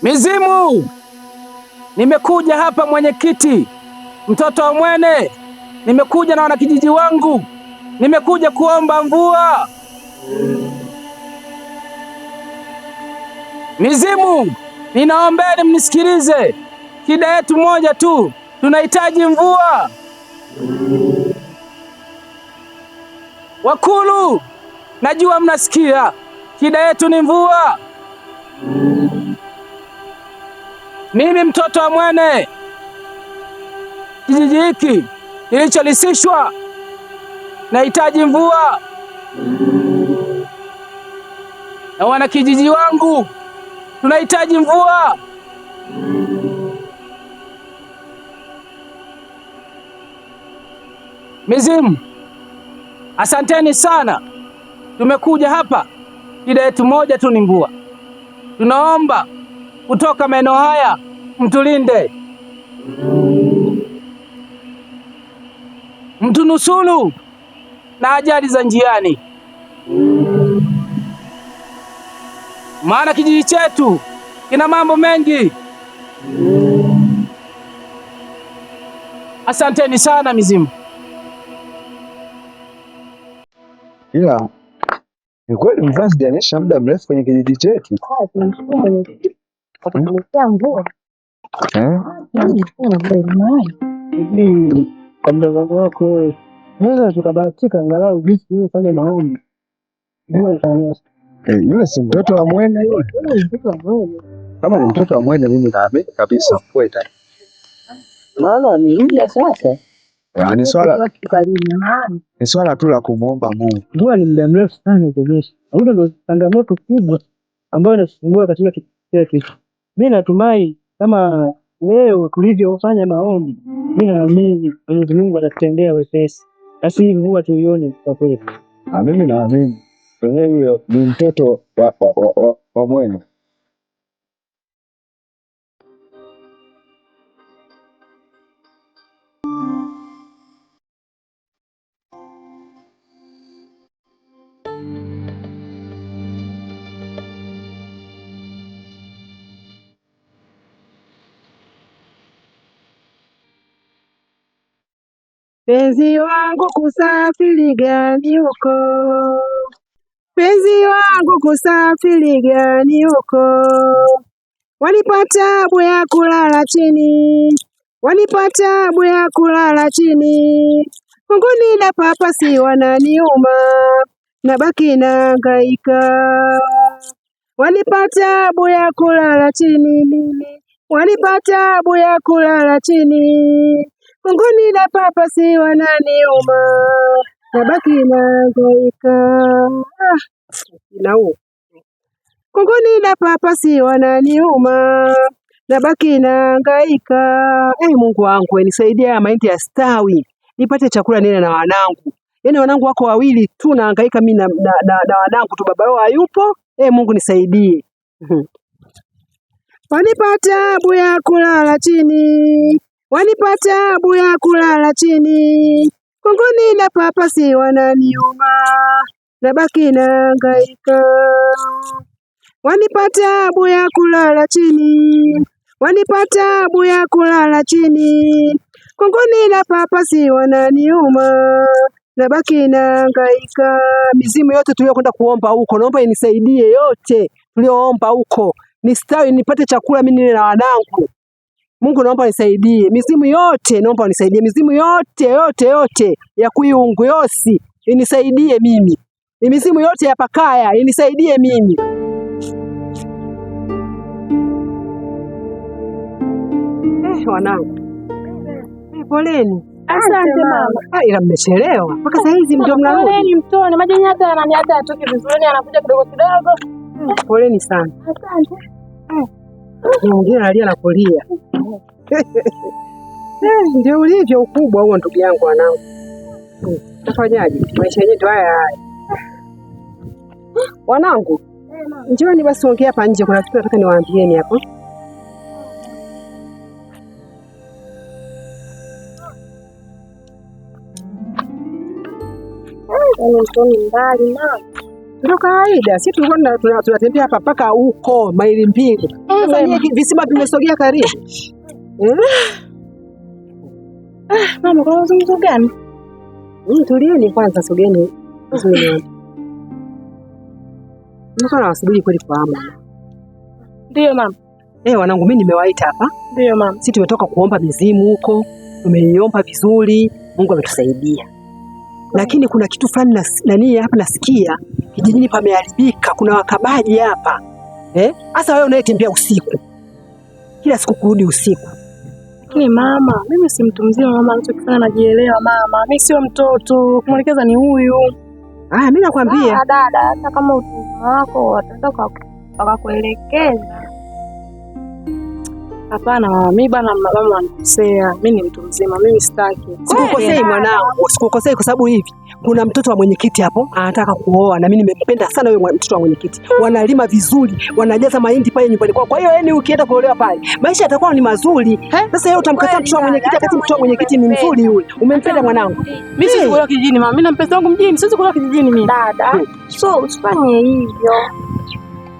Mizimu, nimekuja hapa mwenyekiti, mtoto wa Mwene, nimekuja na wanakijiji wangu, nimekuja kuomba mvua. Mizimu, ninaombeni mnisikilize, shida yetu moja tu, tunahitaji mvua. Wakulu, najua mnasikia, shida yetu ni mvua. Mimi mtoto wa Mwene, kijiji hiki kilicholisishwa, nahitaji mvua, na wanakijiji wangu tunahitaji mvua. Mizimu, asanteni sana, tumekuja hapa, shida yetu moja tu ni mvua. Tunaomba kutoka maeneo haya mtulinde, mtunusuru na ajali za njiani, maana kijiji chetu kina mambo mengi. Asanteni sana mizimu. Ila ni kweli mvua zijanyesha muda mrefu kwenye kijiji chetu. Mvua kwa mtazamo wako, naweza tukabahatika angalau jinsi hiyo fanya maombi. Yule si mtoto wa Mwene yule? Kama ni mtoto wa Mwene, mimi naamini kabisa mvua ita. Maana ni muda sasa. Ni swala tu la kumwomba Mungu. Mvua ni muda mrefu sana kunyesha. Hiyo ndio changamoto kubwa ambayo inasumbua katika kijiji chetu. Mimi natumai kama leo tulivyofanya maombi, mimi naamini Mwenyezi Mungu atatutendea wepesi. Basi mvua tuione kwa kweli. Mimi naamini huyo ni mtoto wa Mwene. Penzi wangu kusafiri gani huko, penzi wangu kusafiri gani huko, wanipa taabu ya kulala chini, wanipa taabu ya kulala chini, kunguni na papasi wananiuma, nabaki nahangaika, wanipa taabu ya kulala chini mimi, wanipa taabu ya kulala chini, kunguni na papasi wananiuma, nabaki nahangaika. Kunguni na papasi wananiuma, nabaki nahangaika. Mungu wangu, nisaidie haya mahindi ya stawi, nipate chakula nile na wanangu. Yaani wanangu wako wawili tu, nahangaika mimi na wanangu tu, baba yao hayupo. Mungu nisaidie. Wanipa taabu ya kulala chini, wanipa taabu ya kulala chini, kunguni na papasi wananiuma, nabaki nahangaika. Wanipa taabu ya kulala chini, wanipa taabu ya kulala chini, kunguni na papasi wananiuma, nabaki nahangaika. Mizimu yote tuliokwenda kuomba huko, naomba inisaidie yote tulioomba huko, nistawi nipate chakula mimi nile na wanangu. Mungu naomba nisaidie. Mizimu yote naomba unisaidie. Mizimu yote ya Kuyungu yosi inisaidie mimi. Mizimu yote ya Pakaya inisaidie mimi. Wanangu. Poleni. Asante mama. Ila mmechelewa. Mpaka saa hizi ndio mnarudi. Poleni mtoni. Maji hata ananiacha atoke vizuri, anakuja kidogo kidogo. Poleni sana. Asante. Mwingine analia na kulia. Ndio ulivyo ukubwa huo ndugu yangu wanangu. Tafanyaje? Maisha yenyewe ndio haya haya. Wanangu, njooni basi ongea hapa nje, kuna kitu nataka niwaambieni hapo. Mtoni mbali na Ndio kawaida. Sisi tulikuwa tunatembea hapa mpaka huko maili 2. Sasa visima vimesogea karibu. Mama, kuna mazungumzo gani? Tulieni kwanza, sogeni. Niko nawasubiri kweli kwa hamu. Ndio mama. Wanangu mimi nimewaita hapa. Ndio mama. Sisi tumetoka kuomba mizimu huko. Tumeiomba vizuri, Mungu ametusaidia. Lakini kuna kitu fulani nani hapa nasikia kijijini pameharibika, kuna wakabaji hapa. Hasa wewe unayetembea usiku. Kila siku kurudi usiku. Lakini mama, mimi si mtu mzima mama, anachokifanya najielewa mama. Mimi sio mtoto, kumwelekeza ni huyu. Mimi nakwambia. Dada, hata kama utumwa wako watatoka wakakuelekeza. Hapana mama, mimi bana mama anikosea. Mimi ni mtu mzima, mimi sitaki. Sikukosei mwanangu, sikukosei kwa sababu hivi kuna mtoto wa mwenyekiti hapo anataka kuoa na mimi nimempenda sana wewe mtoto wa mwenyekiti. Wanalima vizuri, wanajaza mahindi pale nyumbani kwao. Kwa hiyo yani ukienda kuolewa pale, maisha yatakuwa ni mazuri. Sasa wewe utamkataa mtoto wa mwenyekiti wakati mtoto wa mwenyekiti ni mzuri yule. Umempenda mwanangu. Mimi siwezi kuolewa kijijini mama. Mimi na mpenzi wangu mjini, siwezi kuolewa kijijini mimi. Dada, so usifanye hivyo.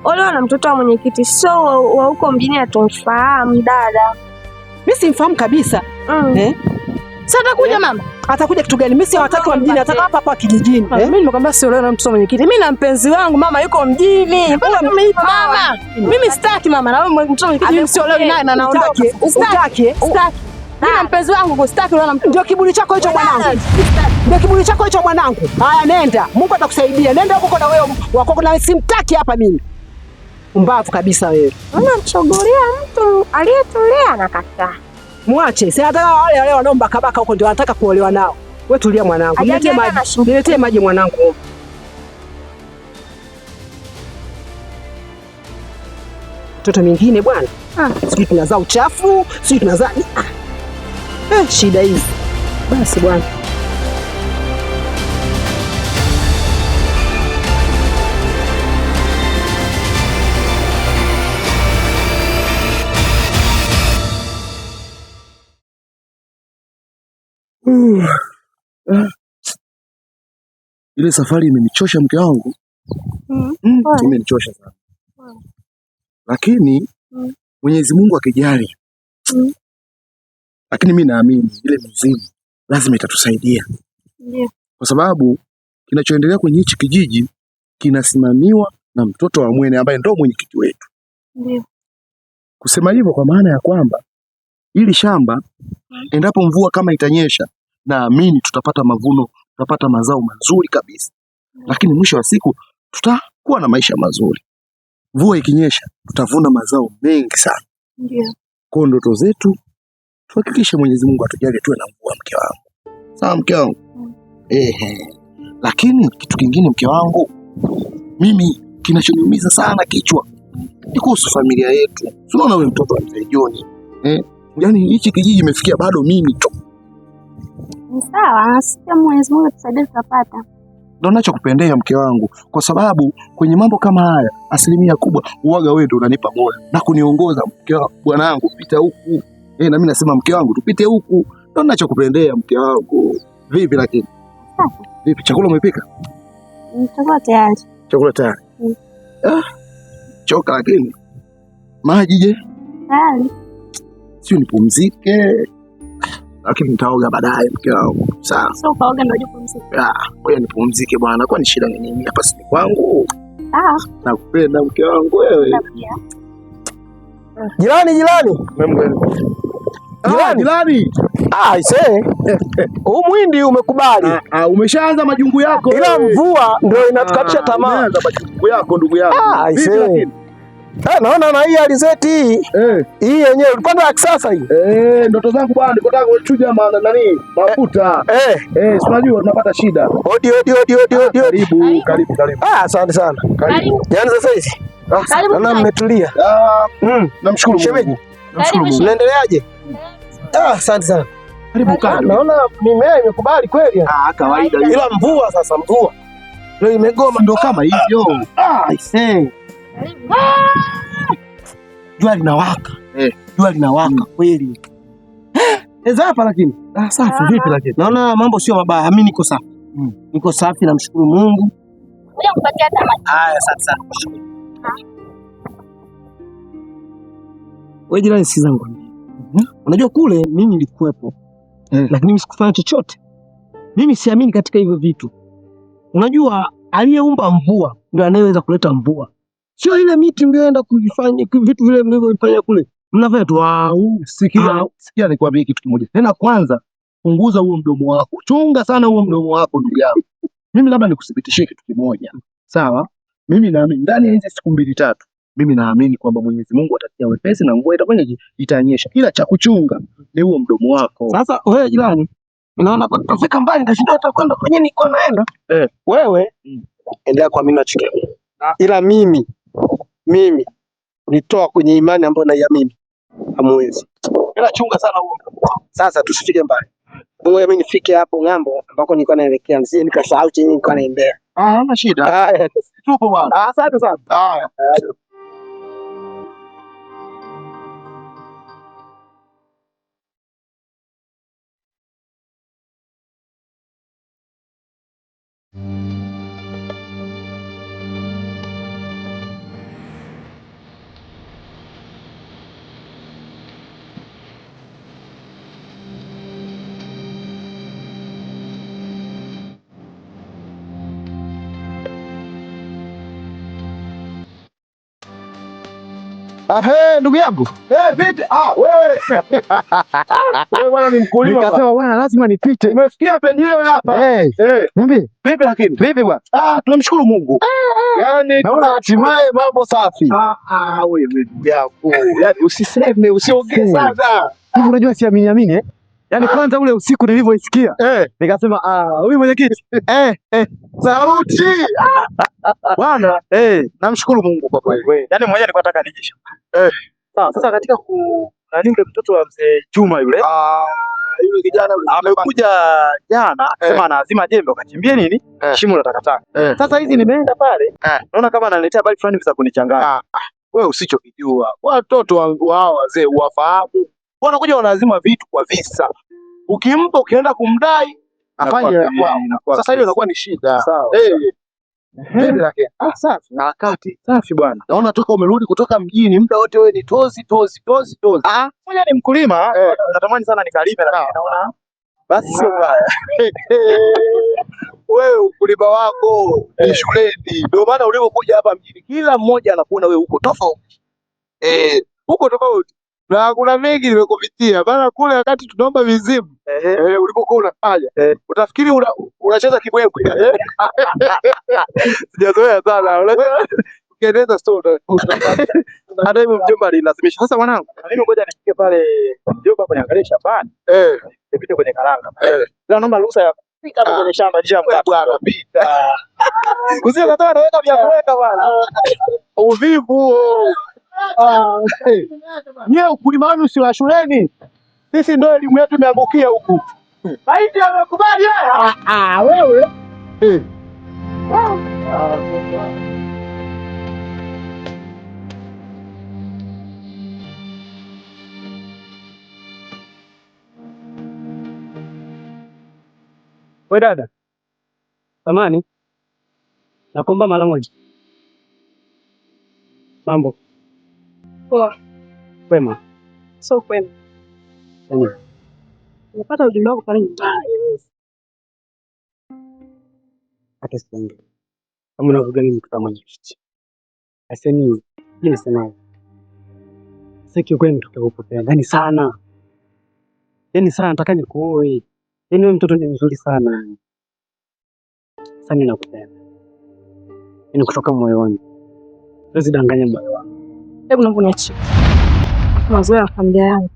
Olewa na mtoto wa mwenyekiti, so wa huko mjini atumfahamu dada. Mimi simfahamu kabisa. Sasa atakuja mama. Atakuja kitu gani? Mimi si watatu wa mjini, ataka hapa kijijini. Mimi nimekwambia sio leo na mtoto mwenyekiti. Mimi na mpenzi wangu mama yuko mjini. Mbona mama? Mimi sitaki mama. Na wewe mtoto mwenyekiti sio leo naye na naondoka. Usitaki. Mimi na mpenzi wangu usitaki leo na mtoto. Ndio kiburi chako hicho mwanangu. Ndio kiburi chako hicho mwanangu. Haya nenda. Mungu atakusaidia. Nenda huko na wewe wako na simtaki hapa mimi. Umbavu kabisa wewe. Unamchogorea mtu aliyetulia na kataa. Mwache, si hata wale wanaomba kabaka huko ndio wanataka kuolewa nao. Wewe tulia mwanangu. Niletee maji mwanangu. Mtoto mwingine bwana. Sisi tunazaa uchafu, sisi tunazaa shida hizi. Basi bwana. Ile safari imenichosha mke wangu. Imenichosha sana. Lakini Mwenyezi Mungu akijali. Lakini mimi naamini ile mizimu lazima itatusaidia. Ndio. Kwa sababu kinachoendelea kwenye hichi kijiji kinasimamiwa na mtoto wa Mwene ambaye ndio mwenyekiti wetu. Ndio. Kusema hivyo kwa maana ya kwamba ili shamba endapo mvua kama itanyesha, naamini tutapata mavuno, tutapata mazao mazuri kabisa. Lakini mwisho wa siku tutakuwa na maisha mazuri. Mvua ikinyesha tutavuna mazao mengi sana. Ndio. Kwa ndoto zetu tuhakikishe Mwenyezi Mungu atujalie tuwe na mvua mke wangu. Sawa mke wangu? Lakini kitu kingine mke wangu, mimi kinachoniumiza sana kichwa ni kuhusu familia yetu. Unaona wewe mtoto wa mzee John. Yaani hichi kijiji imefikia bado mimi tu. Ni sawa, sasa Mwenyezi Mungu atusaidie tutapata. Ndio ninachokupendea mke wangu, kwa sababu kwenye mambo kama haya asilimia kubwa uwaga wewe ndio unanipa moyo na kuniongoza mke wangu, bwanangu pita huku. Na mimi nasema mke wangu tupite huku. Ndio ninachokupendea mke wangu. Vipi lakini? Vipi chakula umepika? Chakula tayari. Chakula tayari. Choka lakini. Maji je? Tayari. Sio nipumzike. Lakini nitaoga baadaye mke wangu. Sawa. Sio kaoga ndio jipumzike. Ngoja nipumzike bwana. Kwani shida ni nini? Hapa si kwangu. Nakupenda mke wangu wewe. Jirani. Jirani. Huu mwindi umekubali. Umeshaanza majungu yako. Ila mvua ndio inatukatisha tamaa. Umeanza majungu yako ndugu yangu. Naona na hii alizeti hii yenyewe ulipanda ya kisasa hii. Ndoto zangu bwana, niko nataka kuchuja mafuta. Si unajua tunapata shida. Odi. Karibu. Asante sana. Karibu. Yaani sasa hizi. Naona mmetulia. Namshukuru Mungu. Unaendeleaje? Asante sana. Karibu kaa. Naona mimea imekubali kweli. Kawaida. Ila mvua ndio imegoma. Ndio kama hivyo. Jua linawaka kweli. Hapa lakini. Safi vipi lakini? Naona mambo sio mabaya. Mimi niko safi. Niko safi namshukuru Mungu. nitakuja kupatia tamati. Haya, asante sana. Wewe jirani, sikiza zangu. Unajua kule mimi nilikuwepo. Lakini mimi sikufanya chochote. Mimi siamini katika hivyo vitu. Unajua aliyeumba mvua ndio anayeweza kuleta mvua. Sio ile miti mlioenda kuvifanya vitu vile mlivyofanya kule. Mnafanya tu Sikia nikwambie kitu kimoja. Tena kwanza punguza huo mdomo wako. Chunga sana huo mdomo wako ndugu yangu. Mimi labda nikuthibitishie kitu kimoja. Sawa? Mimi naamini ndani ya hizi siku 2-3 mimi naamini kwamba Mwenyezi Mungu atatia wepesi na mvua itanyesha. Ila cha kuchunga ni huo mdomo wako. Sasa wewe jirani, unaona kwa kufika mbali ndio hata kwenda kwenye niko naenda. Wewe endelea kwa mimi nachukia. Ila mimi nitoa kwenye imani ambayo naiamini. Hamwezi. Ila chunga sana huo. Sasa tusifike mbali. Wewe mimi nifike hapo ng'ambo ambako nilikuwa naelekea, msije nikasahau chenye nilikuwa naendea. Hana shida. Tupo bwana. Asante sana. Ndugu yangu. Vipi? Wewe. Wewe bwana ni mkulima. Nikasema bwana lazima nipite. Umesikia penyewe hapa? Niambie. Vipi lakini? Vipi bwana? Tunamshukuru Mungu. Yaani naona hatimaye mambo safi. Wewe vipi yako? Yaani usiseme, usiongee sana. Hivi unajua siamini Yaani kwanza ule usiku nilivyoisikia nikasema huyu mwenyekiti sauti bwana namshukuru Mungu kwa kweli. Yaani mwenyewe nilikuwa nataka nije shamba. Sawa, sasa katika yule mtoto wa mzee Juma yule yule kijana amekuja jana sema anazima jembe akachimbie nini shimo la takataka. Sasa hizi nimeenda pale naona kama ananiletea habari fulani za kunichanganya. Wewe usichokijua watoto wao wazee wafahamu, wanakuja wanazima vitu kwa visa. Ukimpa ukienda kumdai afanye sasa, hiyo inakuwa ni shida. Safi na wakati safi bwana. Naona toka umerudi kutoka mjini muda wote wewe ni tozi. Mmoja ni mkulima, natamani sana nikalime lakini naona basi sio mbaya. Wewe ukulima wako ni shuleni. Ndio maana ulipokuja hapa mjini kila mmoja anakuona wewe uko tofauti. Uko tofauti. Na kuna mengi nimekupitia. Bana kule wakati tunaomba mizimu. Ulipokuwa unafanya. Utafikiri unacheza kibwebwe. Sijazoea sana. Ukiendeleza story. Hata hivyo mjomba alilazimisha. Sasa mwanangu, mimi ngoja nifike pale mjomba hapo niangalie shambani. Nipite kwenye karanga. Leo naomba ruhusa ya kufika hapo kwenye shamba njia mkato. Bwana pita. Usije katoa naweka vya kuweka bwana. Uvivu. Nye ukulima wenu si wa shuleni. Sisi ndio elimu yetu imeangukia huku. Haiti amekubali wewe. Wewe dada. Samani. Nakuomba mara moja. Mambo. Poa. Kwema. So kwema. Nimepata ujumbe wako pale nyumbani. Hata siongee. Kama unavuga nini kwa mwenyekiti? Aseni, yeye sana. Siki kwenu tutakupokea. Yaani sana nataka nikuoe. Yaani wewe mtoto ni mzuri sana. Sana nakupenda. Yaani kutoka moyoni. Siwezi danganya moyo wangu. Hebu naomba niachie. Mazoea ya familia yangu.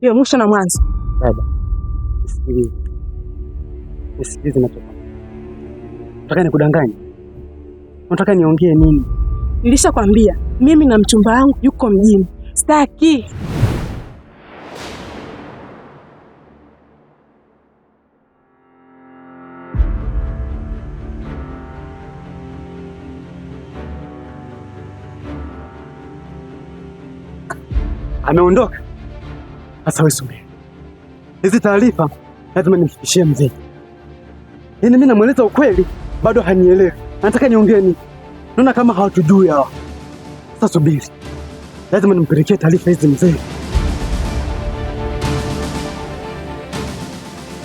Hiyo mwisho na mwanzo. Baba. Nisikilize natoka. Nataka nikudanganye. Nataka niongee nini? Nilishakwambia mimi na mchumba wangu yuko mjini. Sitaki. Ameondoka. Sasa wewe subiri. Hizi taarifa lazima nimfikishie mzee. Yaani mimi namweleza ukweli, bado hanielewi. Nataka niongee nini? Naona kama hawatujui hawa. Sasa subiri. Lazima nimpelekee taarifa hizi mzee.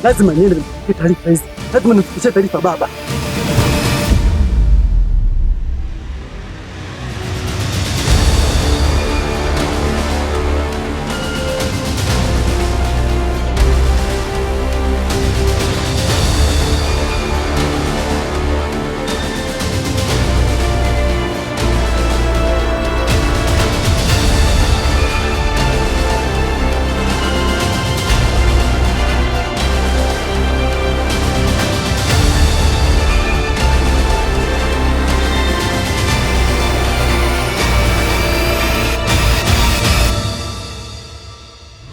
Lazima niende nimpelekee taarifa hizi. Lazima nimfikishie taarifa baba.